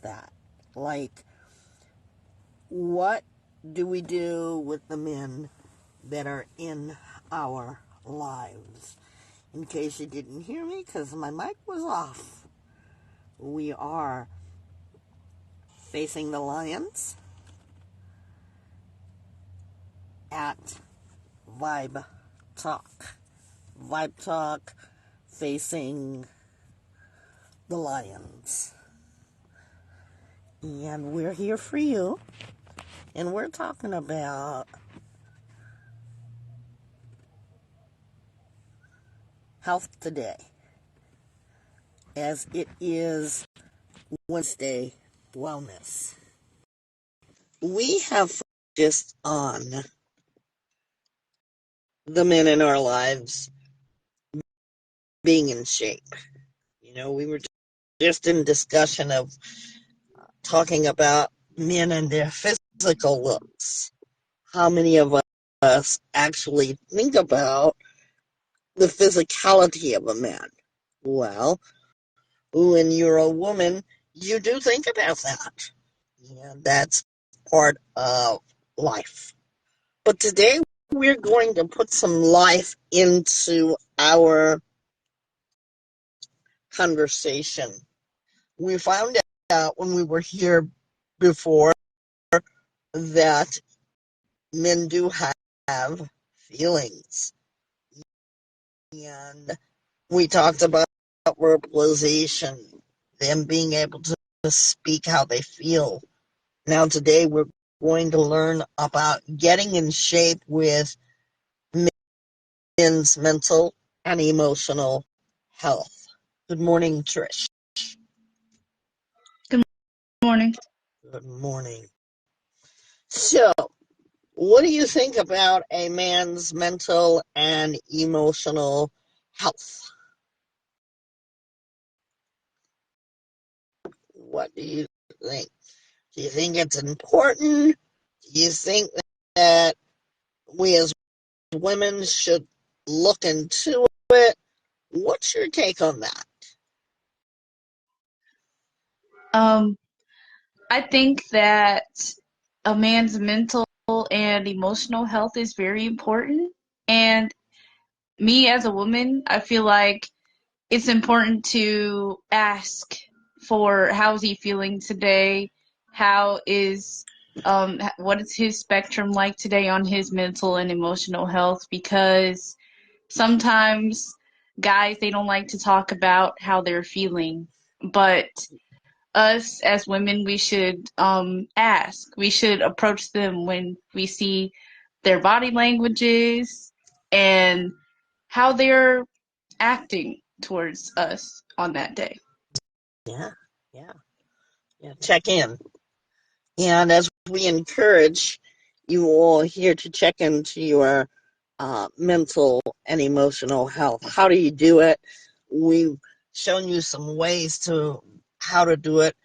that. Like, what do we do with the men that are in our lives? In case you didn't hear me, because my mic was off, we are facing the lions at Vibe Talk. Vibe Talk facing the lions. And we're here for you. And we're talking about health today, as it is Wednesday Wellness. We have focused on the men in our lives being in shape. We were just in discussion of talking about men and their physical looks. How many of us actually think about the physicality of a man? Well, when you're a woman, you do think about that. And that's part of life. But today we're going to put some life into our conversation. We found out when we were here before that men do have feelings. And we talked about verbalization, them being able to speak how they feel. Now today we're going to learn about getting in shape with men's mental and emotional health. Good morning, Trish. Good morning. Good morning. So, what do you think about a man's mental and emotional health? What do you think? Do you think it's important? Do you think that we as women should look into it? What's your take on that? I think that a man's mental and emotional health is very important. And me as a woman, I feel like it's important to ask for how's he feeling today? What is his spectrum like today on his mental and emotional health? Because sometimes guys, they don't like to talk about how they're feeling, but us as women, we should ask. We should approach them when we see their body languages and how they're acting towards us on that day. Yeah, yeah, yeah. Check in. And as we encourage you all here to check into your mental and emotional health, how do you do it? We've shown you some ways to how to do it.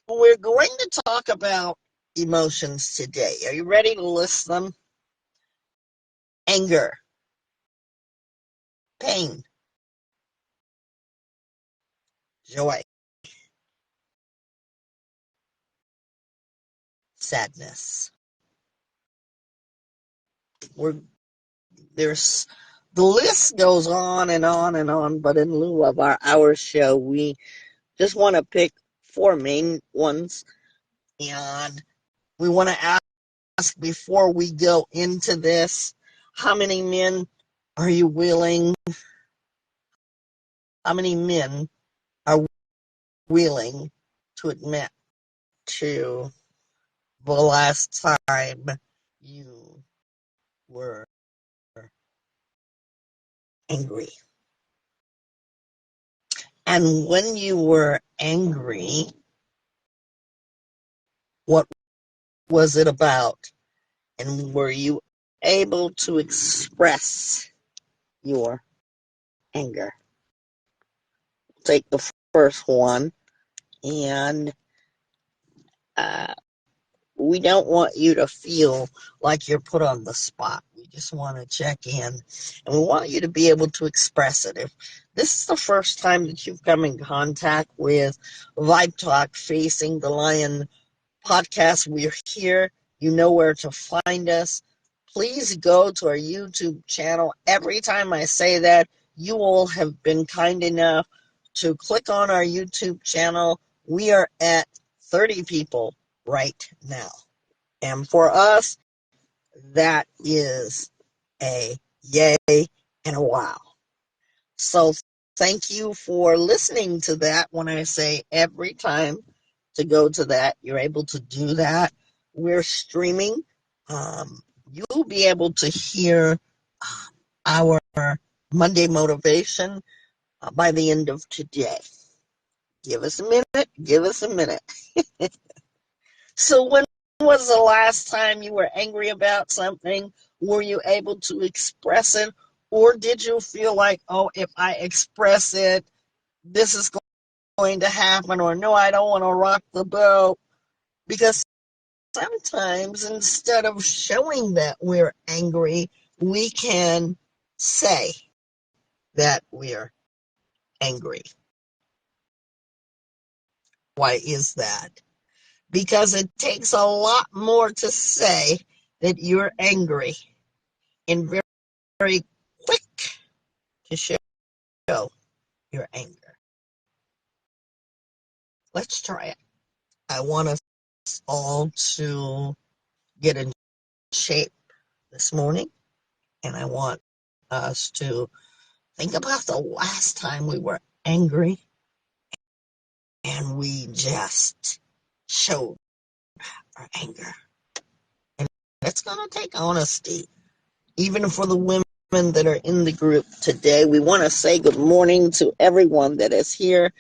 We're going to talk about emotions today. Are you ready to list them? Anger, pain, joy, sadness. There's the list goes on and on and on, but in lieu of our hour show, we just want to pick four main ones, and we want to ask before we go into this, how many men are you willing, how many men are willing to admit to the last time you were angry? And when you were angry, what was it about? And were you able to express your anger? Take the first one, and We don't want you to feel like you're put on the spot. We just want to check in, and we want you to be able to express it. If this is the first time that you've come in contact with Vibe Talk Facing the Lion podcast, we're here. You know where to find us. Please go to our YouTube channel. Every time I say that, you all have been kind enough to click on our YouTube channel. We are at 30 people right now. And for us, that is a yay and a wow. So thank you for listening to that. When I say every time to go to that, you're able to do that. We're streaming. You'll be able to hear our Monday motivation by the end of today. Give us a minute. Give us a minute. So when was the last time you were angry about something? Were you able to express it? Or did you feel like, oh, if I express it, this is going to happen? Or no, I don't want to rock the boat. Because sometimes instead of showing that we're angry, we can say that we're angry. Why is that? Because it takes a lot more to say that you're angry and very, very quick to show your anger. Let's try it. I want us all to get in shape this morning, and I want us to think about the last time we were angry and we just showed our anger. And it's going to take honesty, even for the women that are in the group today. We want to say good morning to everyone that is here.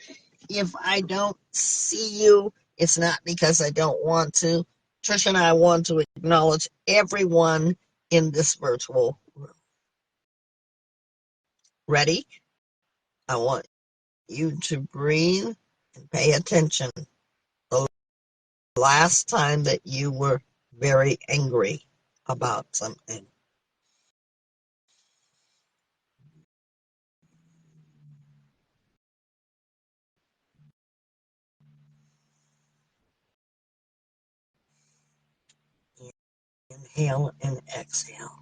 If I don't see you, it's not because I don't want to. Trish and I want to acknowledge everyone in this virtual room. Ready? I want you to breathe and pay attention. The last time that you were very angry about something. Inhale and exhale.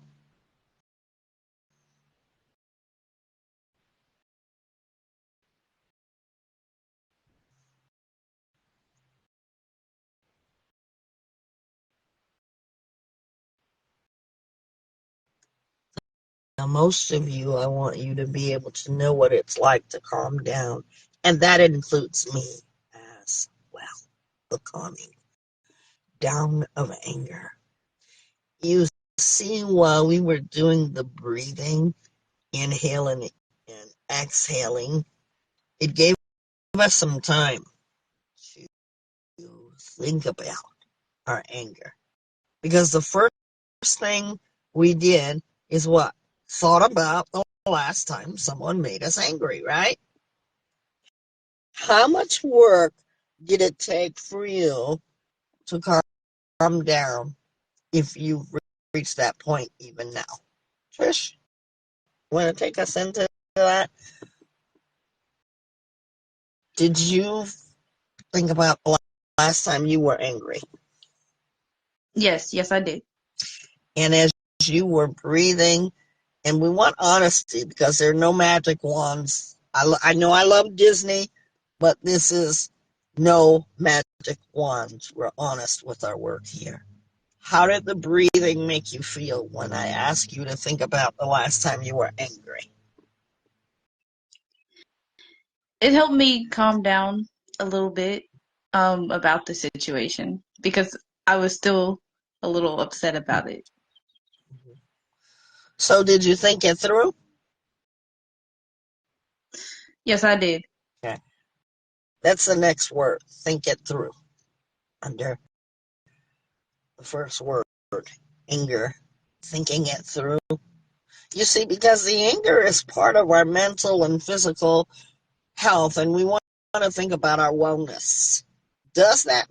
Now, most of you, I want you to be able to know what it's like to calm down. And that includes me as well. The calming down of anger. You see, while we were doing the breathing, inhaling and exhaling, it gave us some time to think about our anger. Because the first thing we did is what? Thought about the last time someone made us angry, right? How much work did it take for you to calm down if you've reached that point even now? Trish, want to take us into that? Did you think about the last time you were angry? Yes, I did. And as you were breathing, and we want honesty because there are no magic wands. I know I love Disney, but this is no magic wands. We're honest with our work here. How did the breathing make you feel when I asked you to think about the last time you were angry? It helped me calm down a little bit about the situation because I was still a little upset about it. So did you think it through? Yes, I did. Okay. That's the next word. Think it through. Under the first word, anger. Thinking it through. You see, because the anger is part of our mental and physical health, and we want to think about our wellness. Does that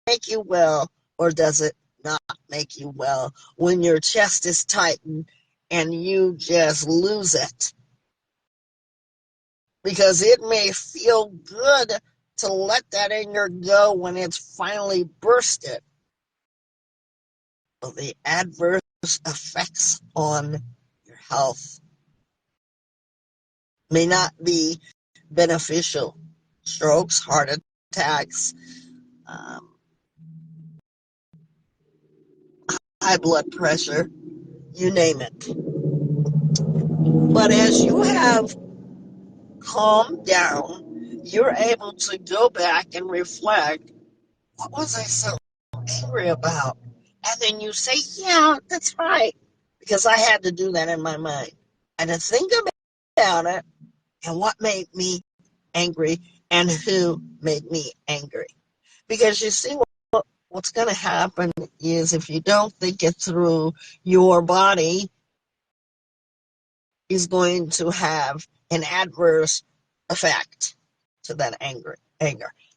make you well, or does it not make you well when your chest is tightened and you just lose it? Because it may feel good to let that anger go when it's finally bursted. But the adverse effects on your health may not be beneficial. Strokes, heart attacks, um, high blood pressure, you name it. But as you have calmed down, you're able to go back and reflect, what was I so angry about? And then you say, yeah, that's right. Because I had to do that in my mind. And to think about it and what made me angry and who made me angry. Because you see, what's going to happen is if you don't think it through, your body is going to have an adverse effect to that anger.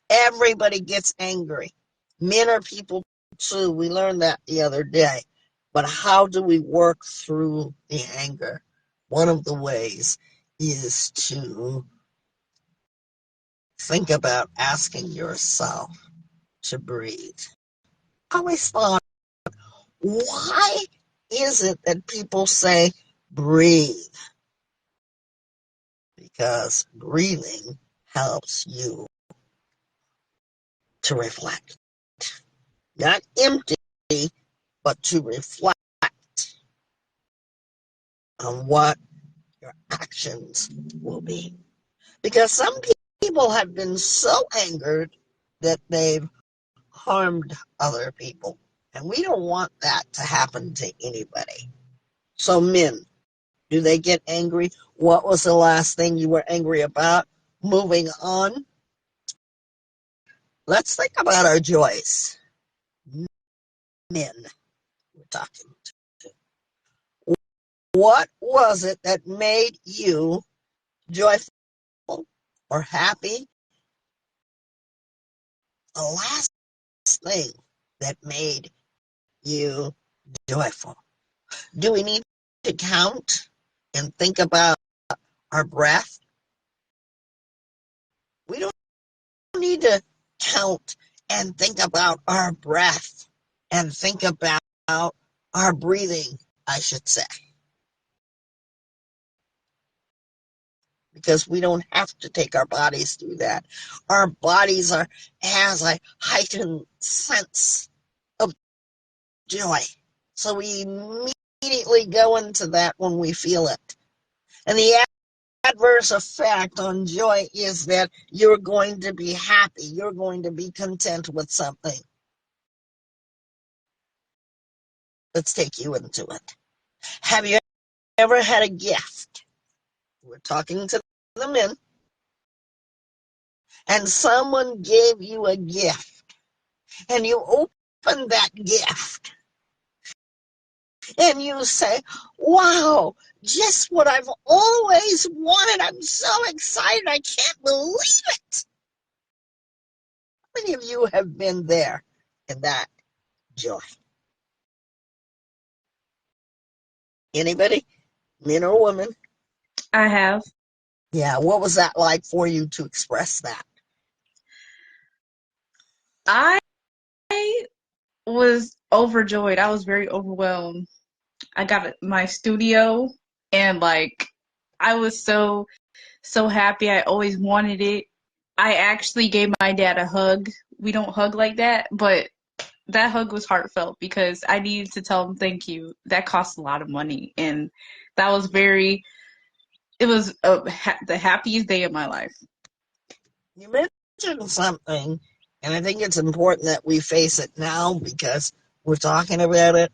Everybody gets angry. Men are people too. We learned that the other day. But how do we work through the anger? One of the ways is to think about asking yourself to breathe. I always thought, why is it that people say breathe? Because breathing helps you to reflect. Not empty, but to reflect on what your actions will be. Because some people have been so angered that they've harmed other people. And we don't want that to happen to anybody. So men, do they get angry? What was the last thing you were angry about? Moving on. Let's think about our joys. Men, we're talking to. What was it that made you joyful or happy? The last thing that made you joyful. Do we need to count and think about our breath? We don't need to count and think about our breath and think about our breathing, I should say. Because we don't have to take our bodies through that. Our bodies has a heightened sense of joy. So we immediately go into that when we feel it. And the adverse effect on joy is that you're going to be happy. You're going to be content with something. Let's take you into it. Have you ever had a gift? We're talking to the men. And someone gave you a gift. And you open that gift. And you say, wow, just what I've always wanted. I'm so excited. I can't believe it. How many of you have been there in that joy? Anybody? Men or women? I have. Yeah, what was that like for you to express that? I was overjoyed. I was very overwhelmed. I got my studio and like I was so happy. I always wanted it. I actually gave my dad a hug. We don't hug like that, but that hug was heartfelt because I needed to tell him thank you. That cost a lot of money, and that was very. It was the happiest day of my life. You mentioned something, and I think it's important that we face it now because we're talking about it.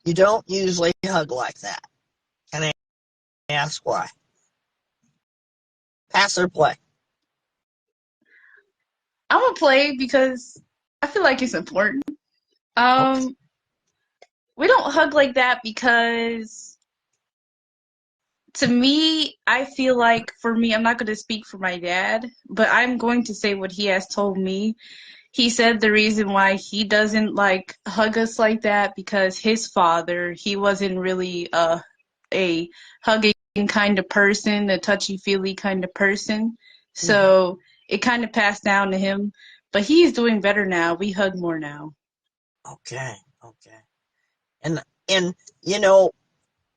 You don't usually hug like that. Can I ask why? Pass or play? I'm gonna play because I feel like it's important. Okay. Um, we don't hug like that because to me, I feel like for me, I'm not going to speak for my dad, but I'm going to say what he has told me. He said the reason why he doesn't like hug us like that because his father, he wasn't really a hugging kind of person, a touchy-feely kind of person. Mm-hmm. So it kind of passed down to him. But he's doing better now. We hug more now. Okay, okay. And you know,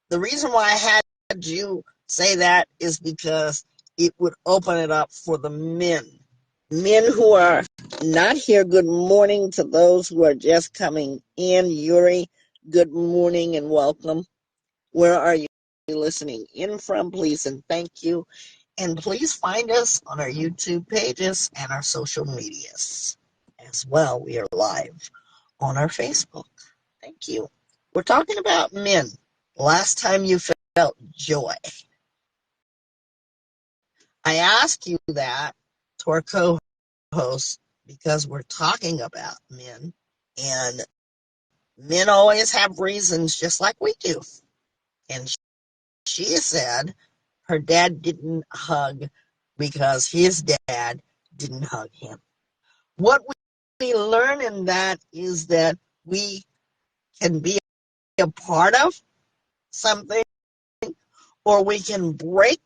the reason why I had you say that is because it would open it up for the men. Men who are not here, good morning to those who are just coming in. Yuri, good morning and welcome. Where are you listening in from, please? And thank you. And please find us on our YouTube pages and our social medias as well. We are live on our Facebook. Thank you. We're talking about men. Last time you felt joy. I asked you that to our co-host because we're talking about men, and men always have reasons just like we do. And she said her dad didn't hug because his dad didn't hug him. What we learn in that is that we can be a part of something, or we can break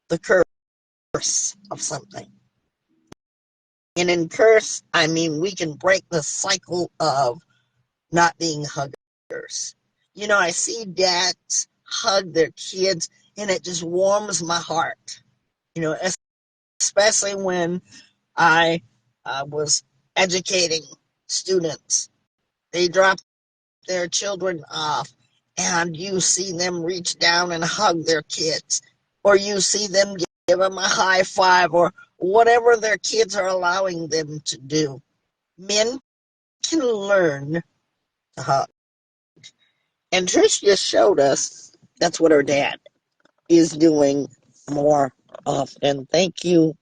the curse of something. And in curse, I mean we can break the cycle of not being huggers. You know, I see dads hug their kids, and it just warms my heart. You know, especially when I was educating students. They drop their children off, and you see them reach down and hug their kids, or you see them give them a high five, or whatever their kids are allowing them to do. Men can learn to hug. And Trish just showed us that's what her dad is doing more often. Thank you,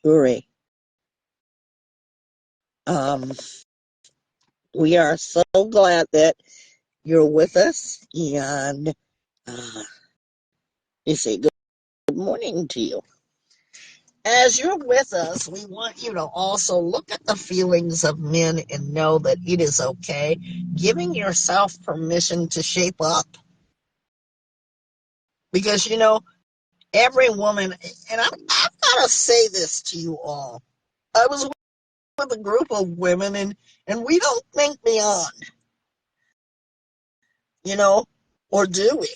Yuri. Um, we are so glad that you're with us, and you say good morning to you. As you're with us, we want you to also look at the feelings of men and know that it is okay. Giving yourself permission to shape up. Because, you know, every woman, and I've got to say this to you all. I was with a group of women, and we don't think beyond, you know, or do we?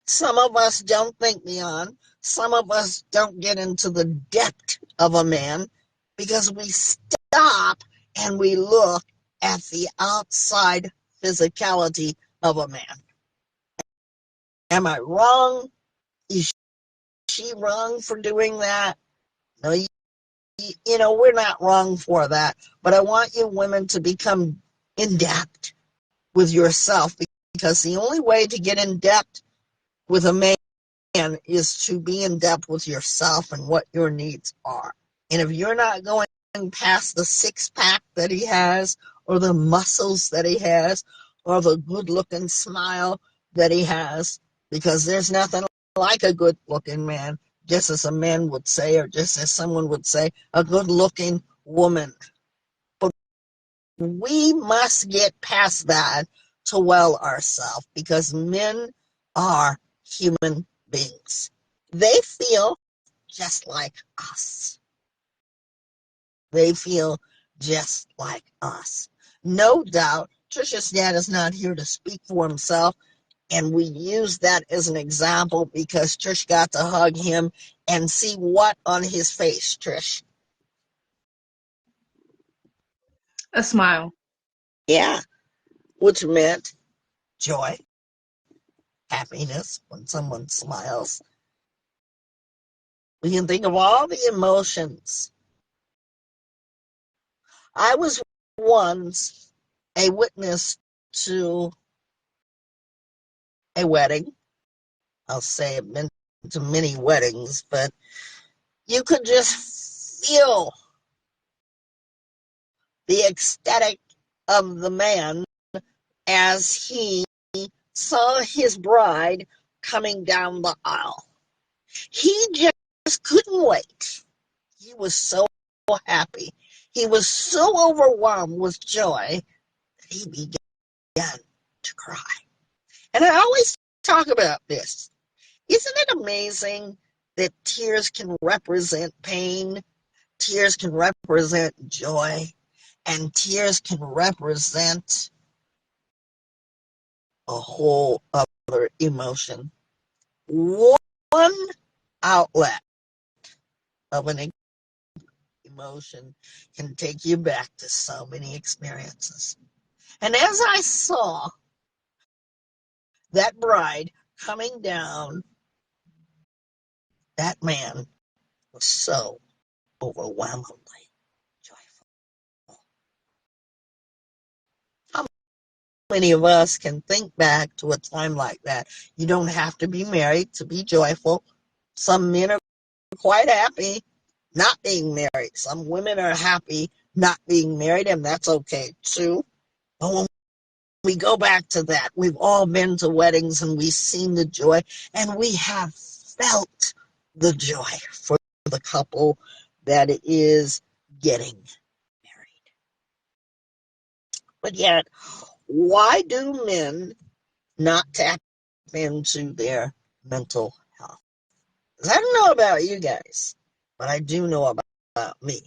Some of us don't think beyond. Some of us don't get into the depth of a man because we stop and we look at the outside physicality of a man. Am I wrong? Is she wrong for doing that? No, you know, we're not wrong for that. But I want you women to become in depth with yourself, because the only way to get in depth with a man is to be in depth with yourself and what your needs are. And if you're not going past the six pack that he has, or the muscles that he has, or the good looking smile that he has, because there's nothing like a good looking man, just as a man would say, or just as someone would say, a good looking woman. But we must get past that to well ourselves, because men are human beings. They feel just like us. They feel just like us. No doubt, Trisha's dad is not here to speak for himself, and we use that as an example because Trish got to hug him and see what on his face, Trish? A smile. Yeah, which meant joy, happiness when someone smiles. We can think of all the emotions. I was once a witness to a wedding. I'll say I've been to many weddings, but you could just feel the ecstatic of the man as he saw his bride coming down the aisle. He just couldn't wait. He was so happy. He was so overwhelmed with joy that he began to cry. And I always talk about this. Isn't it amazing that tears can represent pain, tears can represent joy, and tears can represent a whole other emotion? One outlet of an emotion can take you back to so many experiences. And as I saw that bride coming down, that man was so overwhelmingly joyful. How many of us can think back to a time like that? You don't have to be married to be joyful. Some men are quite happy not being married. Some women are happy not being married, and that's okay too. But when we go back to that, we've all been to weddings and we've seen the joy, and we have felt the joy for the couple that is getting married. But yet, why do men not tap into their mental health? I don't know about you guys, but I do know about me.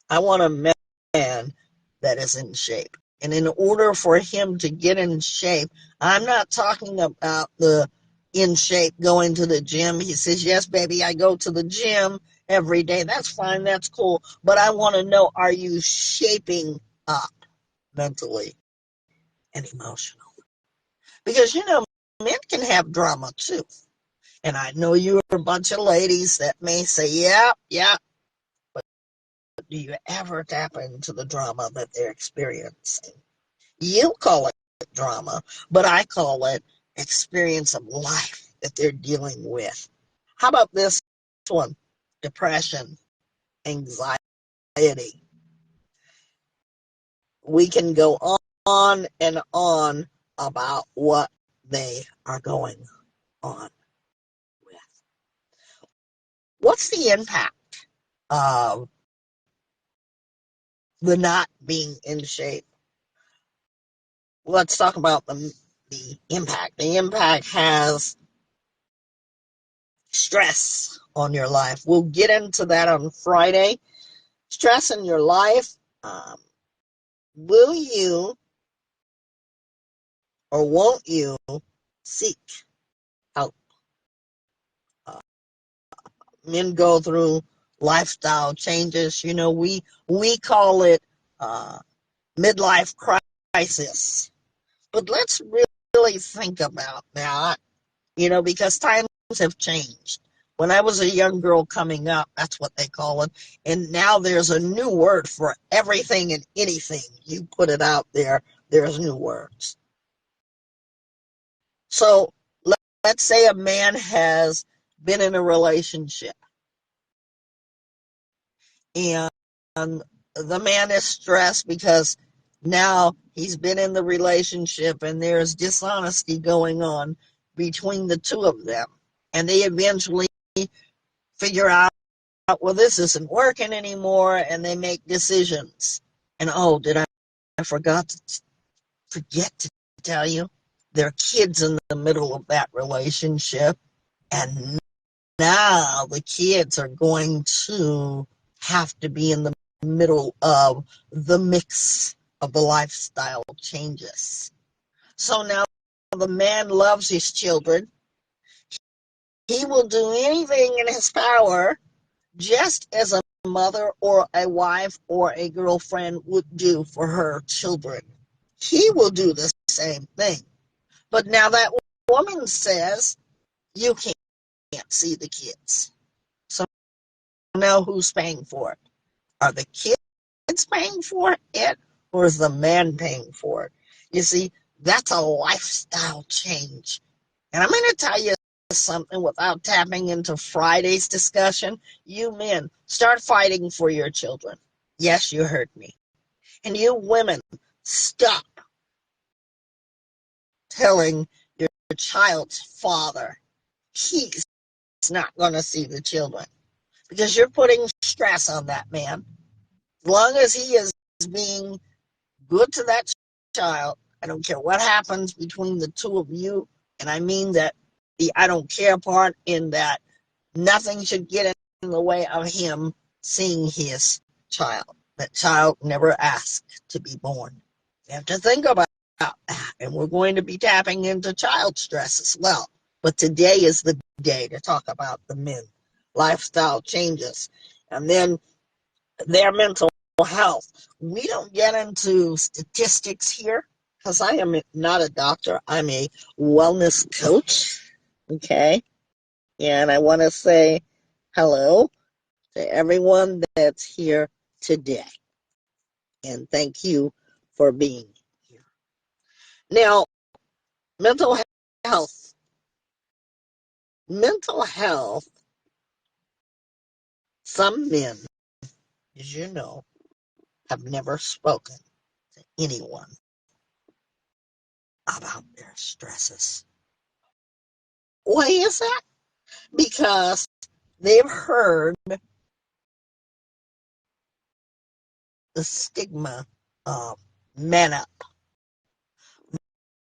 I want a man that is in shape. And in order for him to get in shape, I'm not talking about the in shape going to the gym. He says, yes, baby, I go to the gym every day. That's fine. That's cool. But I want to know, are you shaping up mentally and emotionally? Because, men can have drama too. And I know you're a bunch of ladies that may say, yeah, yeah. But do you ever tap into the drama that they're experiencing? You call it drama, but I call it experience of life that they're dealing with. How about this one? Depression, anxiety. We can go on and on about what they are going on with. What's the impact of the not being in shape? Let's talk about the impact. The impact has stress on your life. We'll get into that on Friday. Stress in your life. Will you or won't you seek help? Uh, Men go through lifestyle changes. We call it midlife crisis. But let's really think about that, because times have changed. When I was a young girl coming up, that's what they call it. And now there's a new word for everything and anything. You put it out there, there's new words. So let's say a man has been in a relationship and the man is stressed because now he's been in the relationship and there's dishonesty going on between the two of them. And they eventually figure out, well, this isn't working anymore, and they make decisions. And I forget to tell you, there are kids in the middle of that relationship, and now the kids are going to have to be in the middle of the mix of the lifestyle changes. So now the man loves his children. He will do anything in his power, just as a mother or a wife or a girlfriend would do for her children. He will do the same thing. But now that woman says, you can't see the kids. So now who's paying for it? Are the kids paying for it, or is the man paying for it? You see, that's a lifestyle change. And I'm going to tell you something without tapping into Friday's discussion. You men, start fighting for your children. Yes, you heard me. And you women, stop telling your child's father he's not going to see the children, because you're putting stress on that man. As long as he is being good to that child, I don't care what happens between the two of you. And I mean that the I don't care part, in that nothing should get in the way of him seeing his child. That child never asked to be born. You have to think about that. And we're going to be tapping into child stress as well. But today is the day to talk about the men, lifestyle changes, and then their mental health. We don't get into statistics here because I am not a doctor. I'm a wellness coach. Okay. And I want to say hello to everyone that's here today. And thank you for being here. Now, mental health. Mental health, some men, as you know, have never spoken to anyone about their stresses. Why is that? Because they've heard the stigma of man up.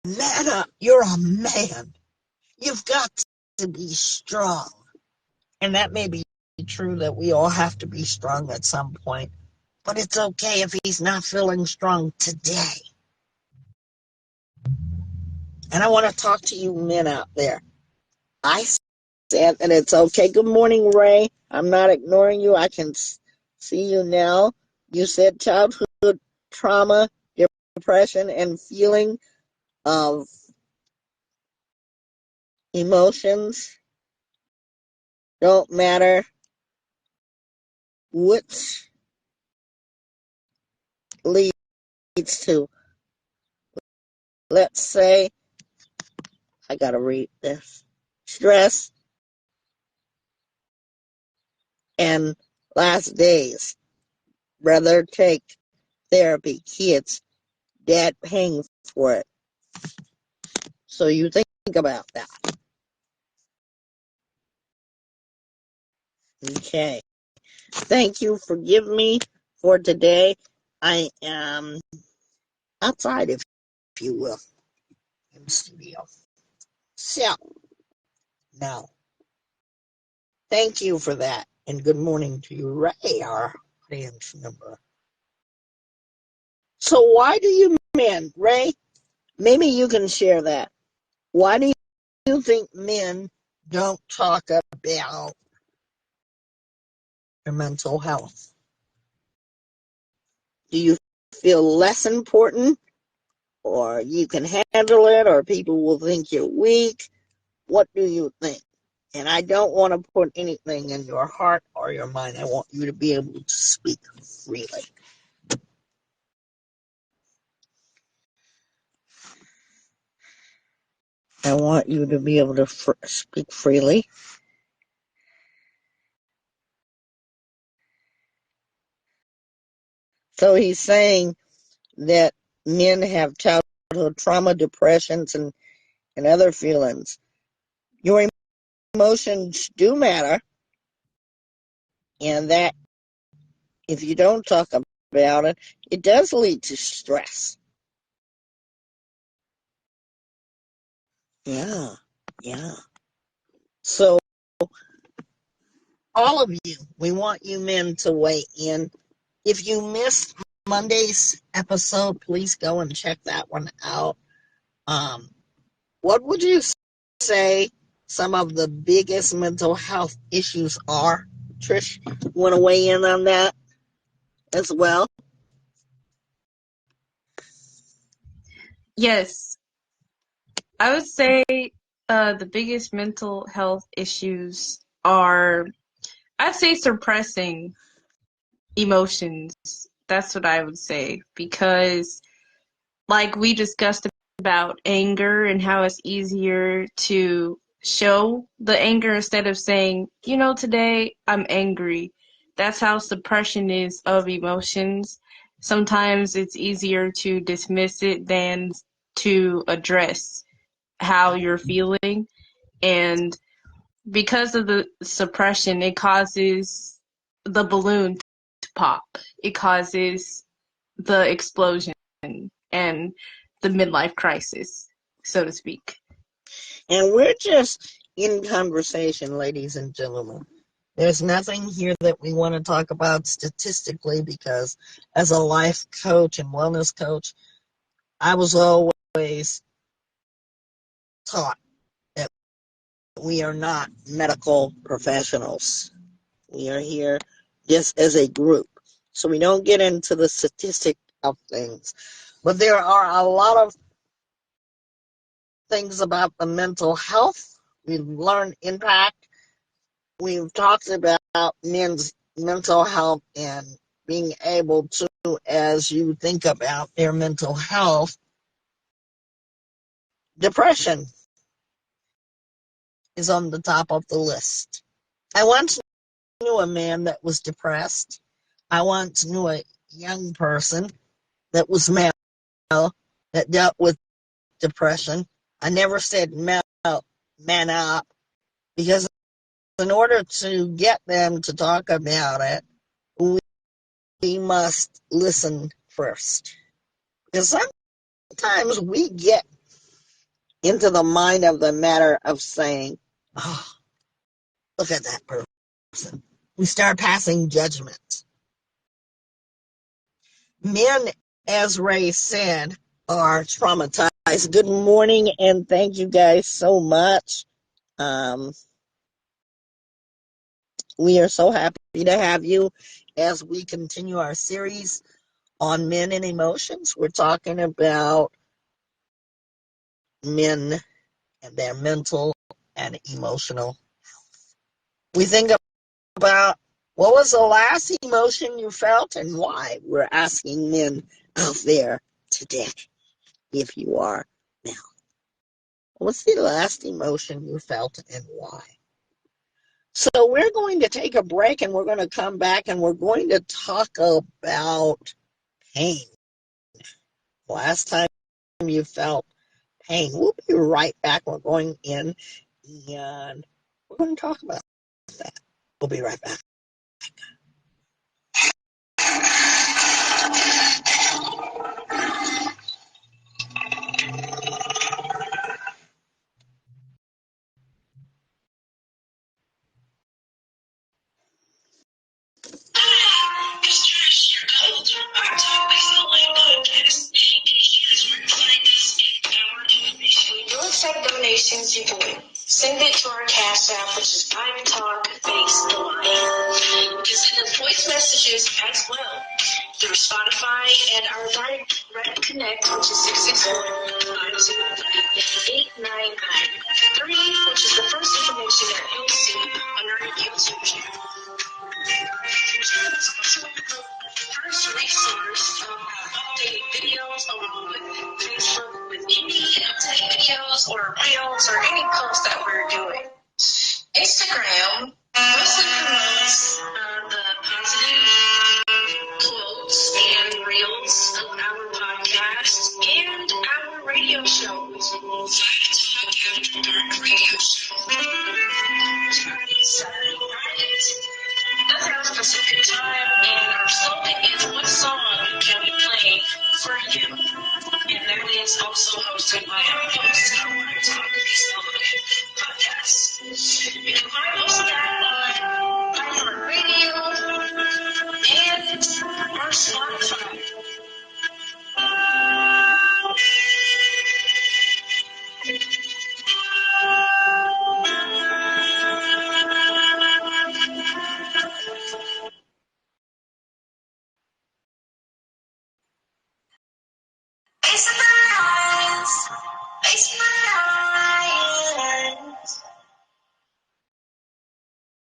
Man up, you're a man. You've got to be strong. And that may be true that we all have to be strong at some point, but it's okay if he's not feeling strong today. And I want to talk to you men out there. I said that it's okay. Good morning, Ray. I'm not ignoring you. I can see you now. You said childhood trauma, depression, and feeling of emotions don't matter which leads to, let's say, I gotta read this, stress and last days. Rather take therapy, kids, dad paying for it. So you think about that. Okay. Thank you. Forgive me for today. I am outside, if you will, in the studio. So, now, thank you for that. And good morning to you, Ray, our audience member. So why do you men, Ray, maybe you can share that. Why do you think men don't talk about their mental health? Do you feel less important, or you can handle it, or people will think you're weak? What do you think? And I don't want to put anything in your heart or your mind. I want you to be able to speak freely. I want you to be able to speak freely. So he's saying that men have childhood trauma, depressions, and other feelings. Your emotions do matter, and that if you don't talk about it, it does lead to stress. Yeah, yeah. So all of you, we want you men to weigh in. If you missed Monday's episode, please go and check that one out. What would you say some of the biggest mental health issues are? Trish, want to weigh in on that as well? Yes, I would say the biggest mental health issues are, I'd say, suppressing emotions. That's what I would say, because like we discussed about anger and how it's easier to show the anger instead of saying, today I'm angry. That's how suppression is of emotions. Sometimes it's easier to dismiss it than to address how you're feeling. And because of the suppression, it causes the balloon to pop. It causes the explosion and the midlife crisis, so to speak. And we're just in conversation, ladies and gentlemen. There's nothing here that we want to talk about statistically because as a life coach and wellness coach, I was always taught that we are not medical professionals. We are here just as a group. So we don't get into the statistic of things. But there are a lot of things about the mental health. We've learned impact. We've talked about men's mental health and being able to, as you think about their mental health, depression is on the top of the list. I once knew a man that was depressed. I once knew a young person that was male that dealt with depression. I never said man up because in order to get them to talk about it, we must listen first. Because sometimes we get into the mind of the matter of saying, oh, look at that person. We start passing judgment. Men, as Ray said, are traumatized. Good morning, and thank you guys so much. We are so happy to have you as we continue our series on men and emotions. We're talking about men and their mental and emotional. We think about what was the last emotion you felt and why. We're asking men out there today, if you are now. What's the last emotion you felt and why? So we're going to take a break and we're going to come back and we're going to talk about pain. Last time you felt pain. We'll be right back. We're going in and we're going to talk about that. We'll be right back. When you accept donations, you can send it to our Cashapp, which is vibetalkfacethelion. You can send us voice messages as well through Spotify and our direct connect, which is 661-238-9993, which is the first information that you'll see on our YouTube channel. First resource of updated videos along with Facebook with any updated videos or reels or any posts that we're doing. Instagram mostly promotes the positive quotes and reels of our podcast and our radio shows. Dark radio show. Saturday night. 1,000% time, and our slogan is what song can we play for you? And that is also hosted by our host, our One Talk podcast. You can find most of that on iHeartRadio and our Spotify.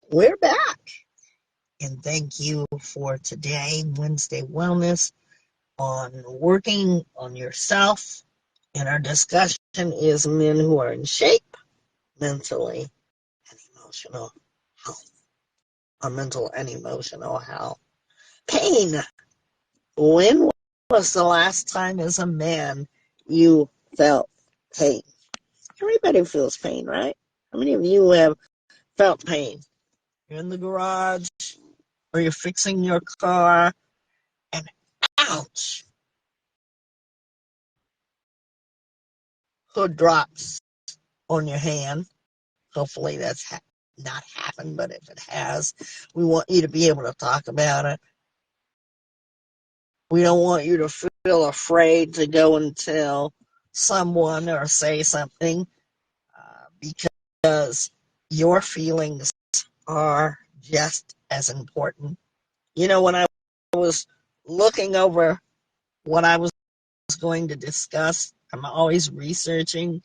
We're back. And thank you for today, Wednesday Wellness, on working on yourself. And our discussion is men who are in shape mentally and emotional health. Or mental and emotional health. Pain. When was the last time as a man you felt pain? Everybody feels pain, right? How many of you have felt pain? You're in the garage, or you're fixing your car, and ouch, hood drops on your hand. Hopefully that's not happened, but if it has, we want you to be able to talk about it. We don't want you to feel afraid to go and tell someone or say something because your feelings are just as important. You know, when I was looking over what I was going to discuss, I'm always researching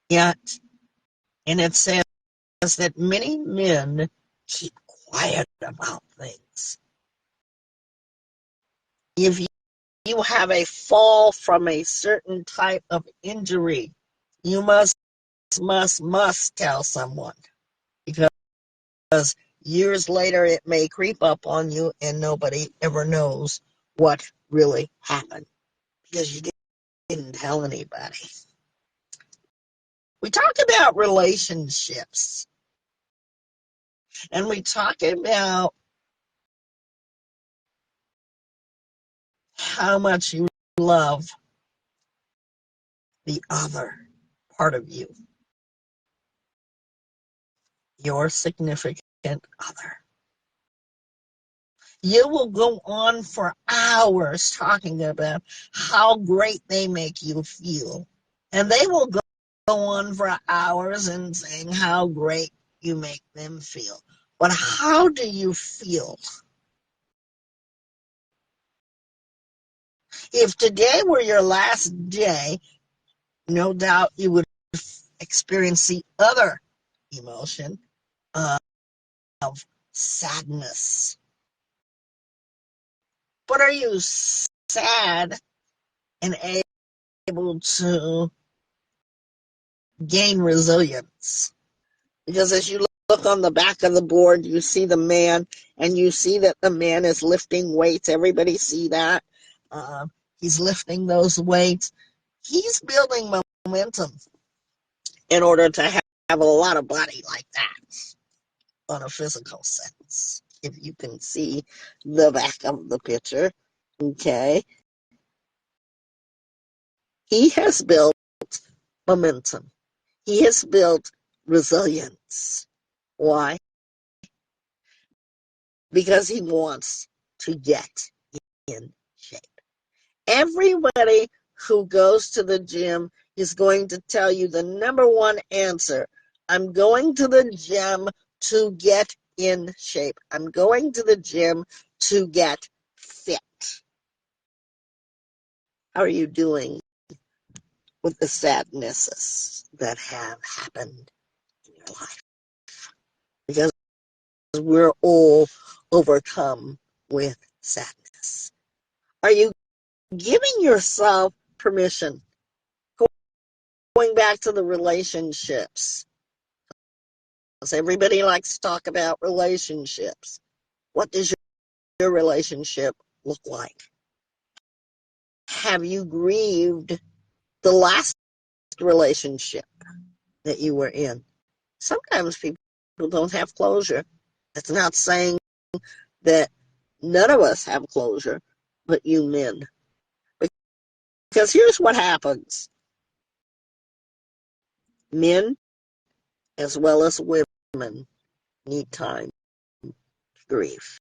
it, and it says that many men keep quiet about things. If you have a fall from a certain type of injury, you must tell someone, because years later it may creep up on you and nobody ever knows what really happened because you didn't tell anybody. We talk about relationships, and we talk about how much you love the other part of you, your significant other. You will go on for hours talking about how great they make you feel. And they will go on for hours and saying how great you make them feel. But how do you feel? If today were your last day, no doubt you would experience the other emotion of sadness. But are you sad and able to gain resilience? Because as you look on the back of the board, you see the man, and you see that the man is lifting weights. Everybody see that? He's lifting those weights. He's building momentum in order to have a lot of body like that on a physical sense. If you can see the back of the picture, okay? He has built momentum. He has built resilience. Why? Because he wants to get in shape. Everybody who goes to the gym is going to tell you the number one answer. I'm going to the gym to get in shape. I'm going to the gym to get fit. How are you doing with the sadnesses that have happened in your life? Because we're all overcome with sadness. Are you giving yourself permission? Going back to the relationships, because everybody likes to talk about relationships. What does your relationship look like? Have you grieved the last relationship that you were in? Sometimes people don't have closure. That's not saying that none of us have closure, but you men. Because here's what happens. Men, as well as women, need time to grieve.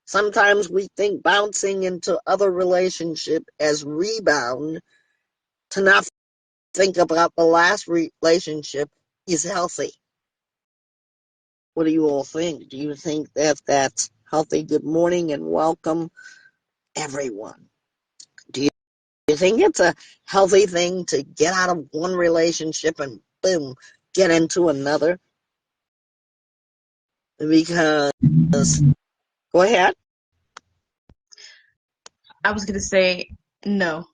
Sometimes we think bouncing into other relationship as rebound to not think about the last relationship is healthy. What do you all think? Do you think that that's healthy? Good morning and welcome, everyone. Do you think it's a healthy thing to get out of one relationship and boom, get into another? Because, go ahead. I was going to say no.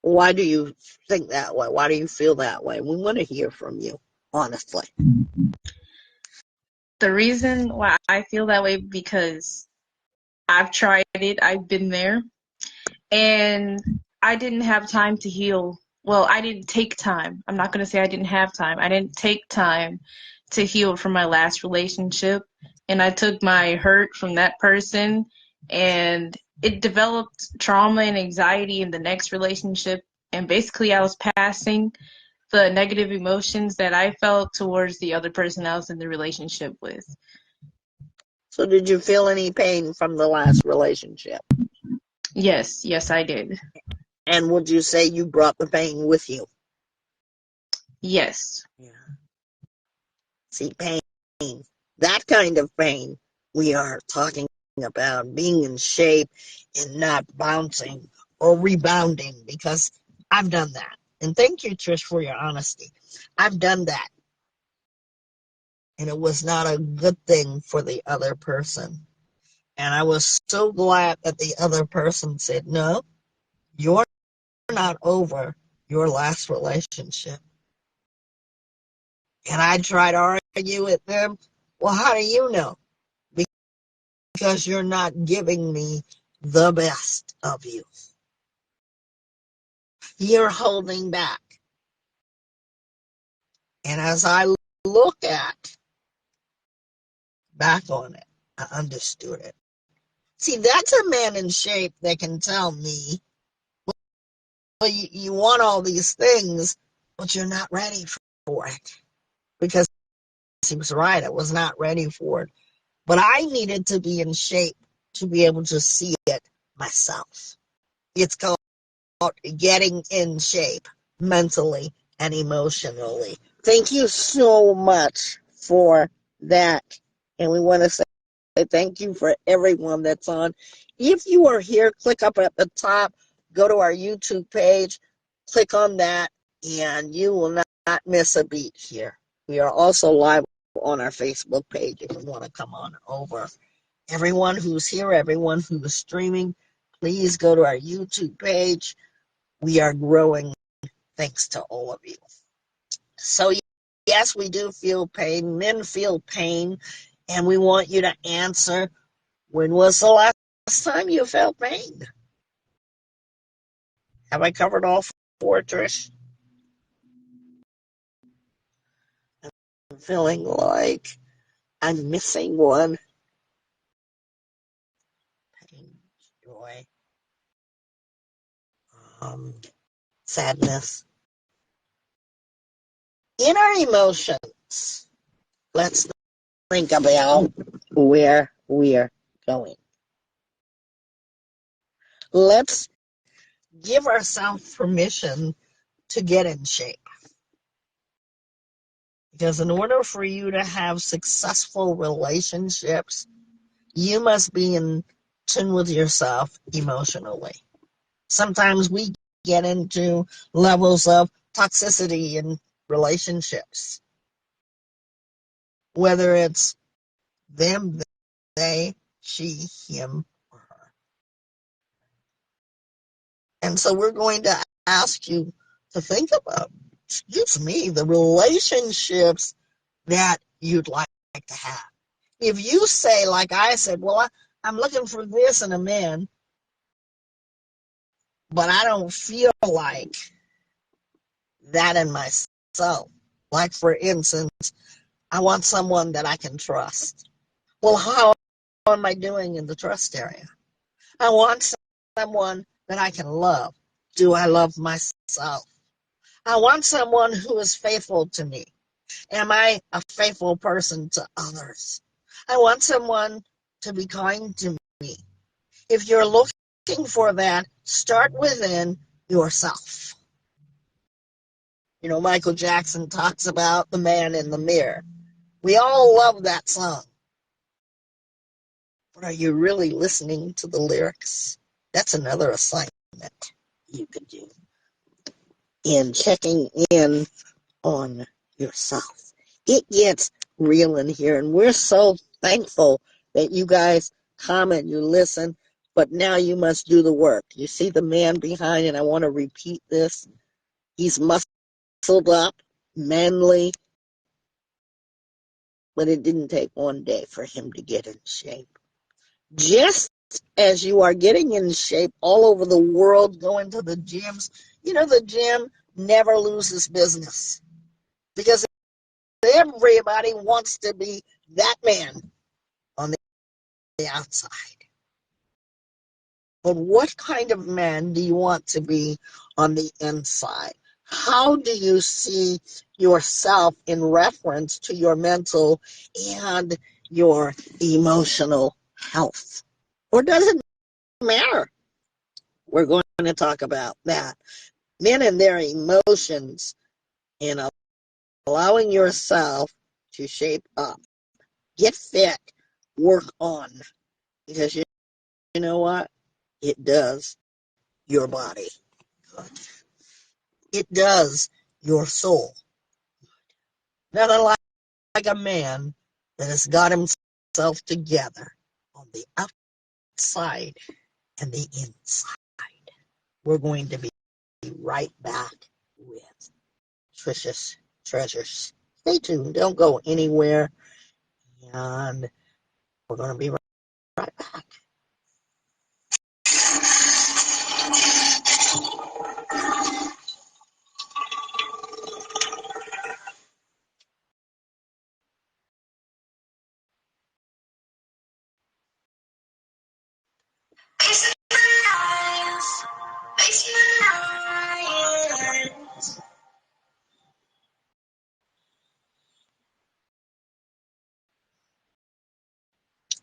Why do you think that way? Why do you feel that way? We want to hear from you, honestly. The reason why I feel that way because I've tried it, I've been there, and I didn't have time to heal. Well, I didn't take time. I'm not going to say I didn't have time. I didn't take time to heal from my last relationship, and I took my hurt from that person, and it developed trauma and anxiety in the next relationship. And basically, I was passing the negative emotions that I felt towards the other person I was in the relationship with. So did you feel any pain from the last relationship? Yes, I did. And would you say you brought the pain with you? Yes. Yeah. See, pain, that kind of pain we are talking about, being in shape and not bouncing or rebounding, because I've done that. And thank you, Trish, for your honesty. I've done that. And it was not a good thing for the other person. And I was so glad that the other person said, no, you're not over your last relationship. And I tried to argue with them. Well, how do you know? Because you're not giving me the best of you. You're holding back. And as I look back on it, I understood it. See, that's a man in shape that can tell me, well, you want all these things, but you're not ready for it. Because he was right, I was not ready for it. But I needed to be in shape to be able to see it myself. It's called getting in shape mentally and emotionally. Thank you so much for that. And we want to say thank you for everyone that's on. If you are here, click up at the top, go to our YouTube page, click on that, and you will not miss a beat here. We are also live on our Facebook page if you want to come on over. Everyone who's here, everyone who's streaming, please go to our YouTube page. We are growing thanks to all of you. So, yes, we do feel pain. Men feel pain, and we want you to answer, when was the last time you felt pain? Have I covered all four, Trish? I'm feeling like I'm missing one. Pain, joy, sadness. In our emotions, let's think about where we're going. Let's give ourselves permission to get in shape. Because in order for you to have successful relationships, you must be in tune with yourself emotionally. Sometimes we get into levels of toxicity in relationships, whether it's them, they, she, him, or her. And so we're going to ask you to think about, excuse me, the relationships that you'd like to have. If you say, like I said, well, I'm looking for this in a man, but I don't feel like that in myself. Like, for instance, I want someone that I can trust. Well, how am I doing in the trust area? I want someone that I can love. Do I love myself? I want someone who is faithful to me. Am I a faithful person to others? I want someone to be kind to me. If you're looking for that, start within yourself. You know, Michael Jackson talks about the man in the mirror. We all love that song. But are you really listening to the lyrics? That's another assignment you could do in checking in on yourself. It gets real in here, and we're so thankful that you guys comment, you listen, but now you must do the work. You see the man behind, and I want to repeat this. He's muscled up, manly, but it didn't take one day for him to get in shape. Just as you are getting in shape all over the world, going to the gyms, you know, the gym never loses business because everybody wants to be that man on the outside. But what kind of man do you want to be on the inside? How do you see yourself in reference to your mental and your emotional health? Or does it matter? We're going to talk about that. Men and their emotions and allowing yourself to shape up. Get fit. Work on. Because you know what? It does your body good. It does your soul. Nothing like a man that has got himself together on the outside and the inside. We're going to be right back with Trisha's Treasures. Stay tuned. Don't go anywhere. And we're going to be right back.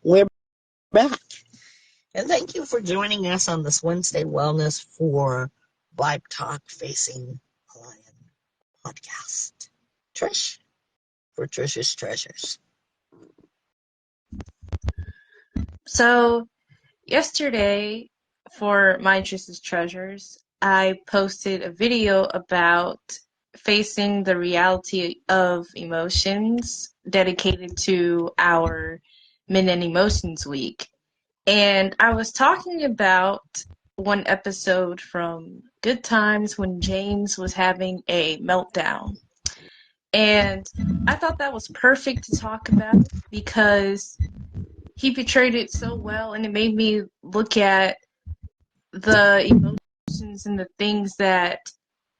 We're back. And thank you for joining us on this Wednesday Wellness for Vibe Talk Facing Lion podcast. Trish, for Trish's Treasures. So, yesterday, for my Trish's Treasures, I posted a video about facing the reality of emotions dedicated to our Men and Emotions Week. And I was talking about one episode from Good Times when James was having a meltdown. And I thought that was perfect to talk about because he portrayed it so well, and it made me look at the emotions and the things that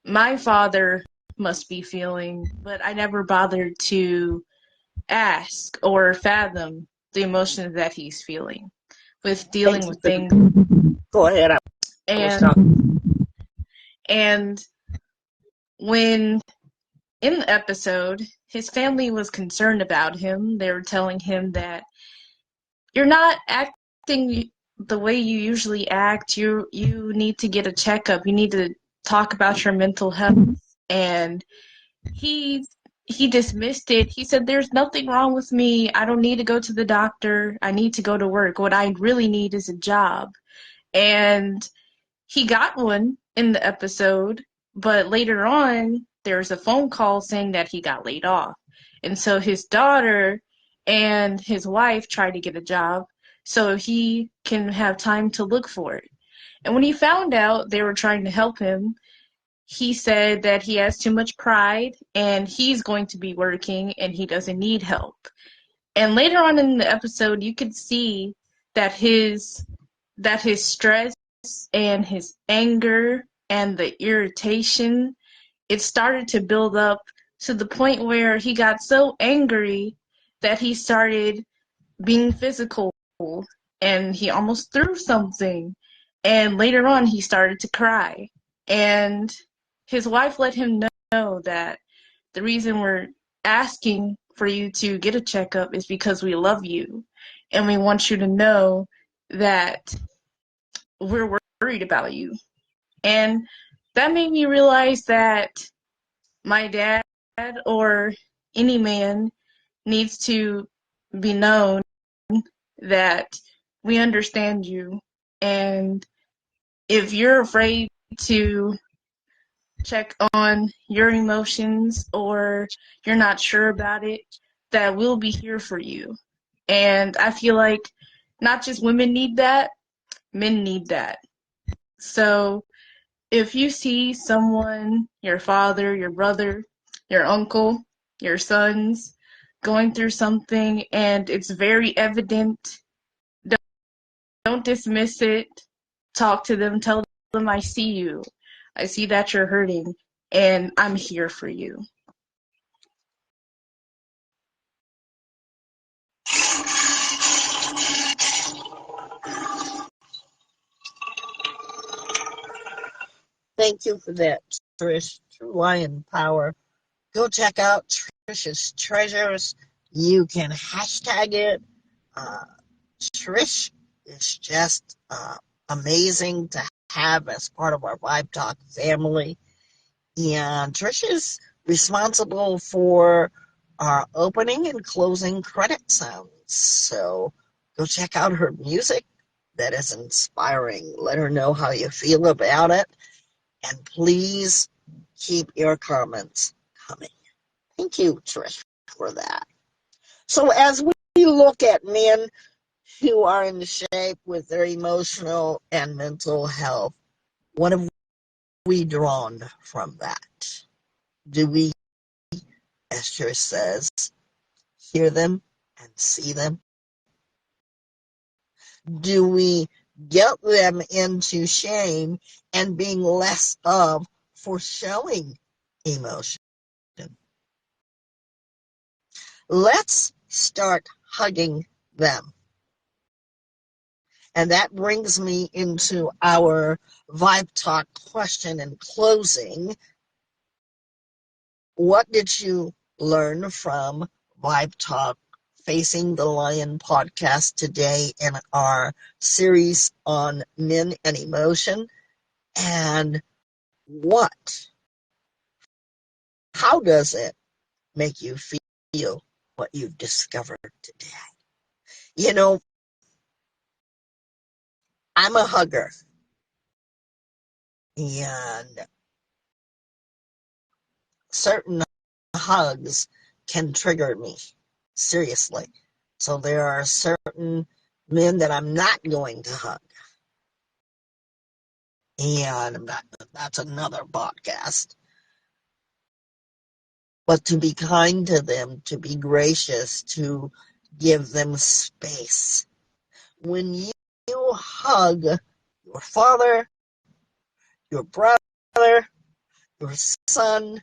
my father must be feeling, but I never bothered to ask or fathom the emotions that he's feeling with dealing with things. Go ahead. And when in the episode, his family was concerned about him. They were telling him that you're not acting the way you usually act. You need to get a checkup. You need to talk about your mental health. And he dismissed it. He said, there's nothing wrong with me. I don't need to go to the doctor. I need to go to work. What I really need is a job. And he got one in the episode, but later on, there's a phone call saying that he got laid off. And so his daughter and his wife tried to get a job so he can have time to look for it. And when he found out they were trying to help him, he said that he has too much pride and he's going to be working and he doesn't need help. And later on in the episode, you could see that his stress and his anger and the irritation, it started to build up to the point where he got so angry that he started being physical and he almost threw something. And later on, he started to cry. And his wife let him know that the reason we're asking for you to get a checkup is because we love you. And we want you to know that we're worried about you. And that made me realize that my dad or any man needs to be known that we understand you. And if you're afraid to check on your emotions or you're not sure about it, that we'll be here for you. And I feel like not just women need that, men need that. So if you see someone, your father, your brother, your uncle, your sons, going through something and it's very evident, don't dismiss it. Talk to them. Tell them, I see you. I see that you're hurting, and I'm here for you. thank you for that, Trish. True Lion Power. Go check out Trish's Treasures. You can hashtag it. Uh, Trish is just amazing to have as part of our Vibe Talk family. And Trish is responsible for our opening and closing credit sounds. So go check out her music. That is inspiring. Let her know how you feel about it. And please keep your comments coming. Thank you, Trish, for that. So as we look at men who are in shape with their emotional and mental health, what have we drawn from that? Do we, as Trish says, hear them and see them? Do we get them into shame and being less of for showing emotion? Let's start hugging them. And that brings me into our Vibe Talk question in closing. What did you learn from Vibe Talk Facing the Lion podcast today in our series on men and emotion? And how does it make you feel what you've discovered today? You know, I'm a hugger, and certain hugs can trigger me, seriously. So there are certain men that I'm not going to hug. And that's another podcast. But to be kind to them, to be gracious, to give them space. When you hug your father, your brother, your son,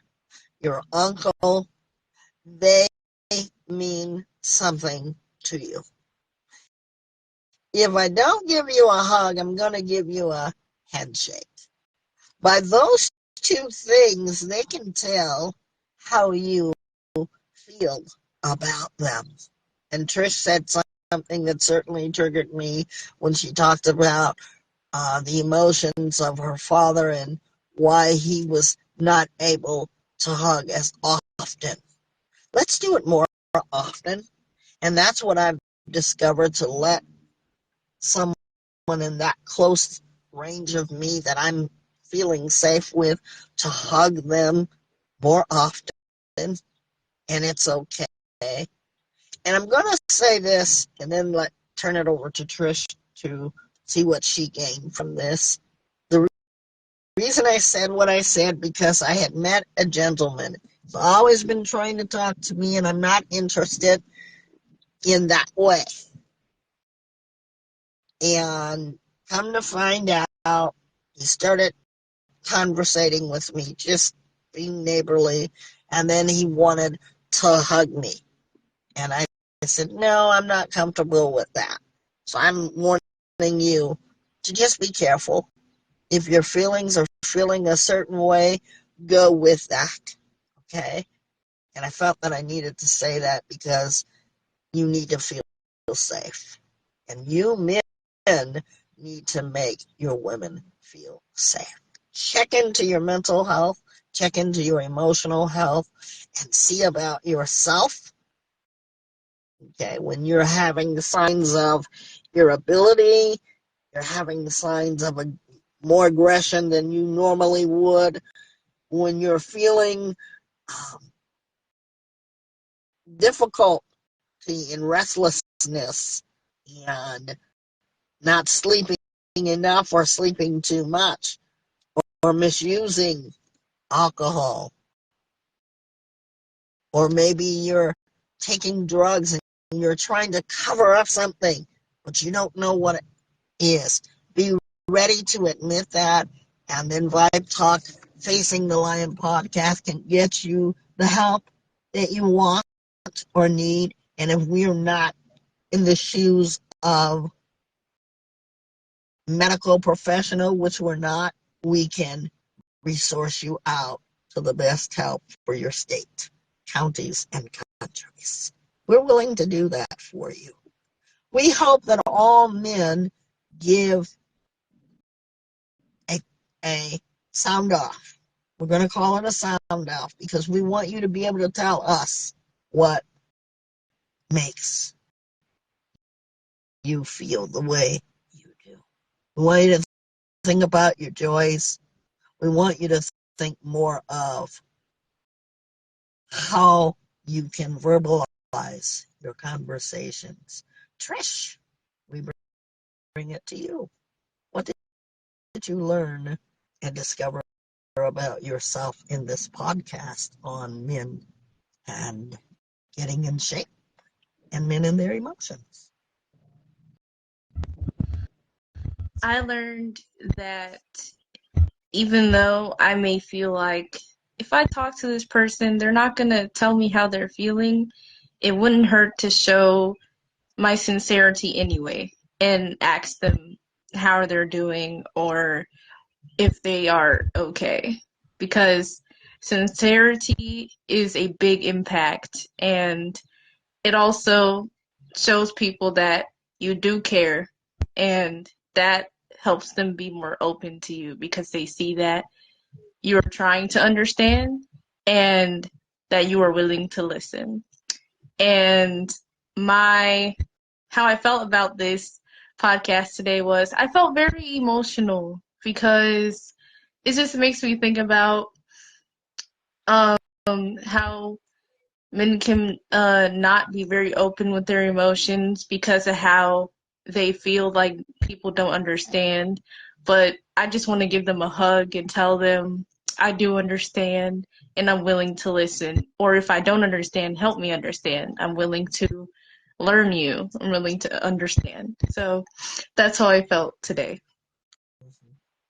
your uncle, they mean something to you. If I don't give you a hug, I'm going to give you a handshake. By those two things, they can tell how you feel about them. And Trish said something that certainly triggered me when she talked about the emotions of her father and why he was not able to hug as often. Let's do it more often. And that's what I've discovered, to let someone in that close range of me that I'm feeling safe with, to hug them more often. And it's okay. And I'm going to say this and then turn it over to Trish to see what she gained from this. The reason I said what I said, because I had met a gentleman. He's always been trying to talk to me, and I'm not interested in that way. And come to find out, he started conversating with me, just being neighborly, and then he wanted to hug me. And I said, no, I'm not comfortable with that. So I'm warning you to just be careful. If your feelings are feeling a certain way, go with that, okay? And I felt that I needed to say that because you need to feel safe. And you men need to make your women feel safe. Check into your mental health, check into your emotional health, and see about yourself. Okay, when you're having the signs of irritability, you're having the signs of more aggression than you normally would, when you're feeling difficulty and restlessness and not sleeping enough or sleeping too much or misusing alcohol, or maybe you're taking drugs and you're trying to cover up something, but you don't know what it is. Be ready to admit that, and then Vibe Talk Facing the Lion podcast can get you the help that you want or need. And if we're not in the shoes of medical professional, which we're not, we can resource you out to the best help for your state, counties, and countries. We're willing to do that for you. We hope that all men give a sound off. We're going to call it a sound off because we want you to be able to tell us what makes you feel the way you do. We want you to think about your joys. We want you to think more of how you can verbalize your conversations. Trish, we bring it to you. What did you learn and discover about yourself in this podcast on men and getting in shape and men and their emotions? I learned that even though I may feel like if I talk to this person, they're not going to tell me how they're feeling, it wouldn't hurt to show my sincerity anyway and ask them how they're doing or if they are okay. Because sincerity is a big impact, and it also shows people that you do care, and that helps them be more open to you because they see that you are trying to understand and that you are willing to listen. And how I felt about this podcast today was I felt very emotional because it just makes me think about how men can not be very open with their emotions because of how they feel like people don't understand. But I just want to give them a hug and tell them I do understand and I'm willing to listen. Or if I don't understand, help me understand. I'm willing to learn you. I'm willing to understand. So that's how I felt today.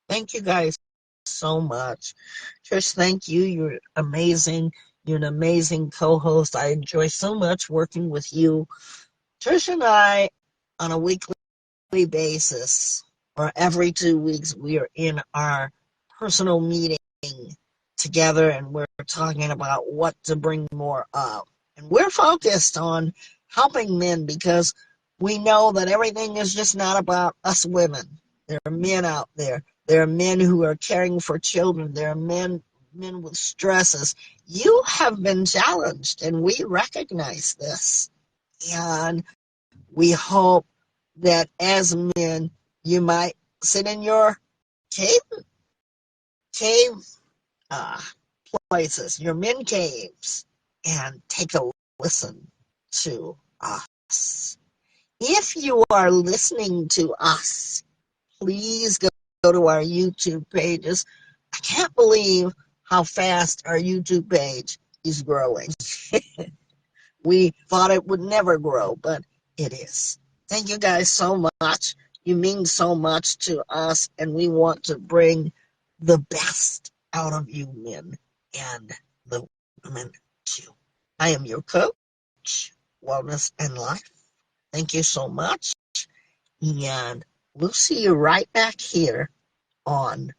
Thank you guys so much. Trish, thank you. You're amazing. You're an amazing co-host. I enjoy so much working with you. Trish and I, on a weekly basis, or every 2 weeks, we are in our personal meeting together and we're talking about what to bring more of. And we're focused on helping men because we know that everything is just not about us women. There are men out there. There are men who are caring for children. There are men with stresses. You have been challenged, and we recognize this. And we hope that as men, you might sit in your cave uh, places, your men caves, and take a listen to us. If you are listening to us, please go to our YouTube pages. I can't believe how fast our YouTube page is growing. We thought it would never grow, but it is. Thank you guys so much. You mean so much to us, and we want to bring the best out of you men and the women too. I am your coach, Wellness and Life. Thank you so much, and we'll see you right back here on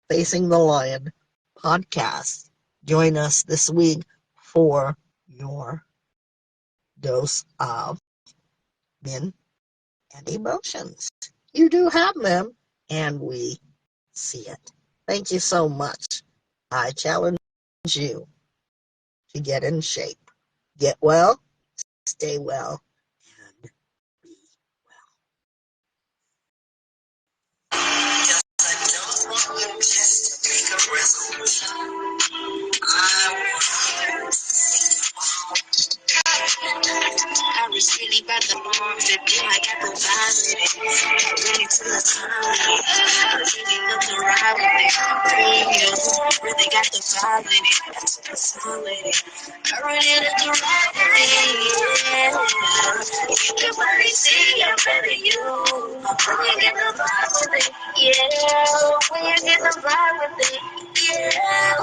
Facing the Lion podcast. Join us this week for your dose of men and emotions. You do have them, and we see it. Thank you so much. I challenge you to get in shape. Get well, stay well, and be well. I don't want you just to take a resolution. I want I was really about to move the deal. I got the vibe with it. Ready to the time. I really love to ride with it. Really got the vibe with it. The song with it. I really love to ride with it. You can really see I'm better you. When you get the vibe with it. Yeah. When you get the vibe with it. Yeah.